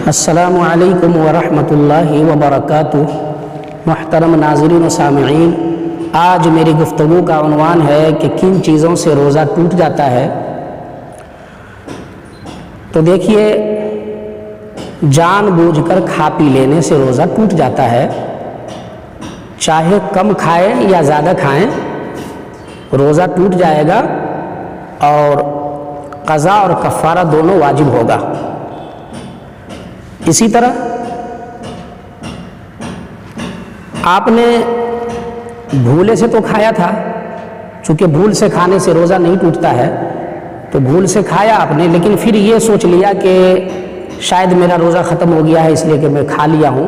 السلام علیکم ورحمۃ اللہ وبرکاتہ۔ محترم ناظرین و سامعین، آج میری گفتگو کا عنوان ہے کہ کن چیزوں سے روزہ ٹوٹ جاتا ہے۔ تو دیکھیے، جان بوجھ کر کھا پی لینے سے روزہ ٹوٹ جاتا ہے، چاہے کم کھائیں یا زیادہ کھائیں روزہ ٹوٹ جائے گا، اور قضا اور کفارہ دونوں واجب ہوگا۔ اسی طرح آپ نے بھولے سے تو کھایا تھا، چونکہ بھول سے کھانے سے روزہ نہیں ٹوٹتا ہے، تو بھول سے کھایا آپ نے، لیکن پھر یہ سوچ لیا کہ شاید میرا روزہ ختم ہو گیا ہے اس لیے کہ میں کھا لیا ہوں،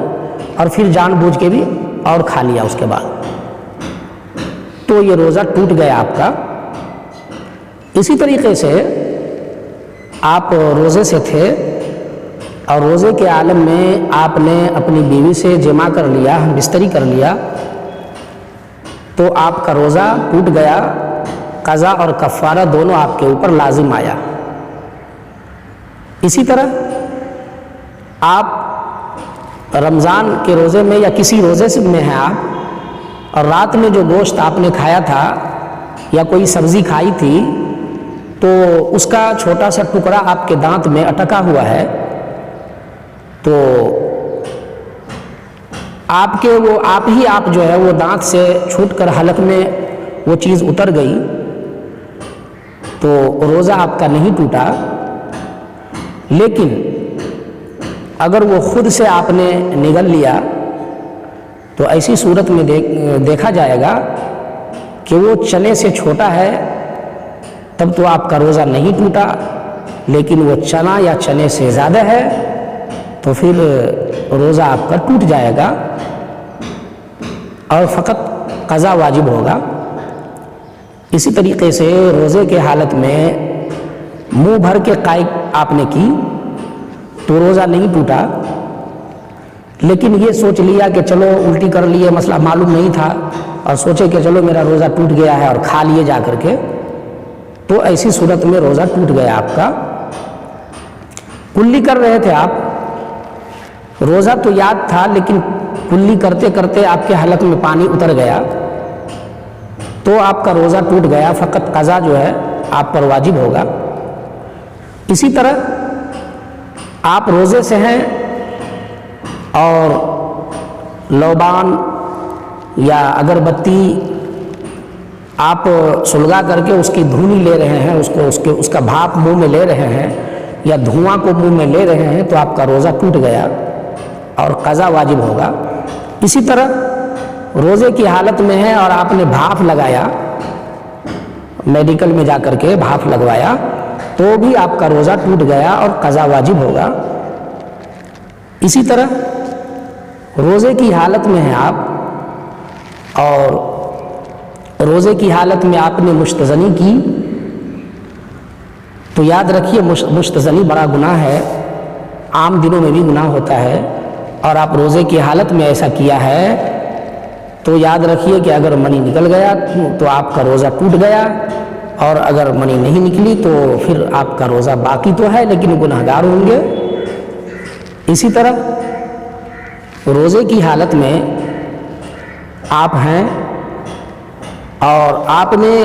اور پھر جان بوجھ کے بھی اور کھا لیا اس کے بعد، تو یہ روزہ ٹوٹ گیا آپ کا۔ اسی طریقے سے آپ روزے سے تھے اور روزے کے عالم میں آپ نے اپنی بیوی سے جماع کر لیا، بستری کر لیا، تو آپ کا روزہ ٹوٹ گیا، قضا اور کفارہ دونوں آپ کے اوپر لازم آیا۔ اسی طرح آپ رمضان کے روزے میں یا کسی روزے میں ہیں آپ، اور رات میں جو گوشت آپ نے کھایا تھا یا کوئی سبزی کھائی تھی، تو اس کا چھوٹا سا ٹکڑا آپ کے دانت میں اٹکا ہوا ہے، تو آپ جو ہے وہ دانت سے چھوٹ کر حلق میں وہ چیز اتر گئی، تو روزہ آپ کا نہیں ٹوٹا۔ لیکن اگر وہ خود سے آپ نے نگل لیا تو ایسی صورت میں دیکھا جائے گا کہ وہ چنے سے چھوٹا ہے، تب تو آپ کا روزہ نہیں ٹوٹا، لیکن وہ چنا یا چنے سے زیادہ ہے تو پھر روزہ آپ کا ٹوٹ جائے گا اور فقط قضا واجب ہوگا۔ اسی طریقے سے روزے کے حالت میں منہ بھر کے قائق آپ نے کی تو روزہ نہیں ٹوٹا، لیکن یہ سوچ لیا کہ چلو الٹی کر لیے، مسئلہ معلوم نہیں تھا، اور سوچے کہ چلو میرا روزہ ٹوٹ گیا ہے اور کھا لیے جا کر کے، تو ایسی صورت میں روزہ ٹوٹ گیا آپ کا۔ کلی کر رہے تھے آپ، روزہ تو یاد تھا لیکن کلی کرتے کرتے آپ کے حلق میں پانی اتر گیا، تو آپ کا روزہ ٹوٹ گیا، فقط قضا جو ہے آپ پر واجب ہوگا۔ اسی طرح آپ روزے سے ہیں اور لوبان یا اگربتی آپ سلگا کر کے اس کی دھونی لے رہے ہیں، اس کا بھاپ منہ میں لے رہے ہیں یا دھواں کو منہ میں لے رہے ہیں، تو آپ کا روزہ ٹوٹ گیا اور قضا واجب ہوگا۔ اسی طرح روزے کی حالت میں ہے اور آپ نے بھاپ لگایا، میڈیکل میں جا کر کے بھاپ لگوایا، تو بھی آپ کا روزہ ٹوٹ گیا اور قضا واجب ہوگا۔ اسی طرح روزے کی حالت میں ہیں آپ اور روزے کی حالت میں آپ نے مستزنی کی، تو یاد رکھیے مستزنی بڑا گناہ ہے، عام دنوں میں بھی گناہ ہوتا ہے، اور آپ روزے کی حالت میں ایسا کیا ہے تو یاد رکھیے کہ اگر منی نکل گیا تو آپ کا روزہ ٹوٹ گیا، اور اگر منی نہیں نکلی تو پھر آپ کا روزہ باقی تو ہے لیکن گناہگار ہوں گے۔ اسی طرح روزے کی حالت میں آپ ہیں اور آپ نے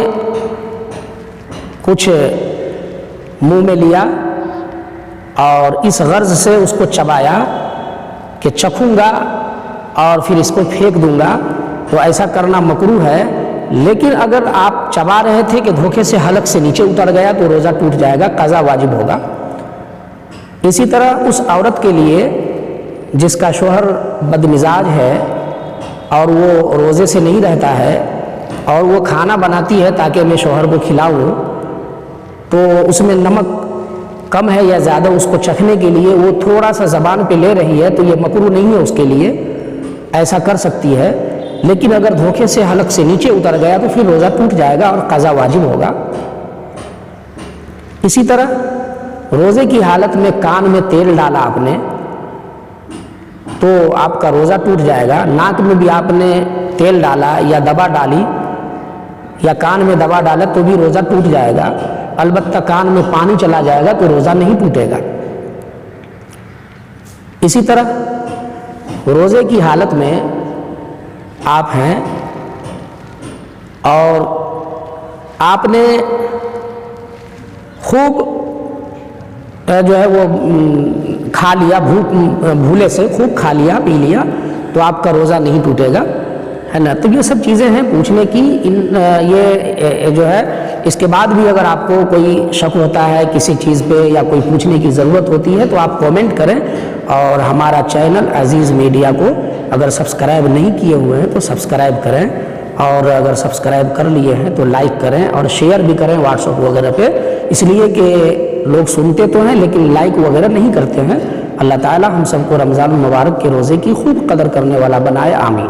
کچھ منہ میں لیا اور اس غرض سے اس کو چبایا کہ چکھوں گا اور پھر اس کو پھینک دوں گا، تو ایسا کرنا مکروہ ہے۔ لیکن اگر آپ چبا رہے تھے کہ دھوکے سے حلق سے نیچے اتر گیا تو روزہ ٹوٹ جائے گا، قضا واجب ہوگا۔ اسی طرح اس عورت کے لیے جس کا شوہر بد مزاج ہے اور وہ روزے سے نہیں رہتا ہے اور وہ کھانا بناتی ہے تاکہ میں شوہر کو کھلاؤں، تو اس میں نمک کم ہے یا زیادہ اس کو چکھنے کے لیے وہ تھوڑا سا زبان پہ لے رہی ہے، تو یہ مکروہ نہیں ہے اس کے لیے، ایسا کر سکتی ہے۔ لیکن اگر دھوکے سے حلق سے نیچے اتر گیا تو پھر روزہ ٹوٹ جائے گا اور قضا واجب ہوگا۔ اسی طرح روزے کی حالت میں کان میں تیل ڈالا آپ نے تو آپ کا روزہ ٹوٹ جائے گا۔ ناک میں بھی آپ نے تیل ڈالا یا دوا ڈالی یا کان میں دوا ڈالا تو بھی روزہ ٹوٹ جائے گا، البتہ کان میں پانی چلا جائے گا تو روزہ نہیں ٹوٹے گا۔ اسی طرح روزے کی حالت میں آپ ہیں اور آپ نے خوب جو ہے وہ کھا لیا، بھولے سے خوب کھا لیا پی لیا، تو آپ کا روزہ نہیں ٹوٹے گا، ہے نا۔ تو یہ سب چیزیں ہیں پوچھنے کی، یہ جو ہے اس کے بعد بھی اگر آپ کو کوئی شک ہوتا ہے کسی چیز پہ یا کوئی پوچھنے کی ضرورت ہوتی ہے تو آپ کومنٹ کریں، اور ہمارا چینل عزیز میڈیا کو اگر سبسکرائب نہیں کیے ہوئے ہیں تو سبسکرائب کریں، اور اگر سبسکرائب کر لیے ہیں تو لائک کریں اور شیئر بھی کریں واٹس ایپ وغیرہ پہ، اس لیے کہ لوگ سنتے تو ہیں لیکن لائک وغیرہ نہیں کرتے ہیں۔ اللہ تعالی ہم سب کو رمضان المبارک کے روزے کی خوب قدر کرنے والا بنائے، آمین۔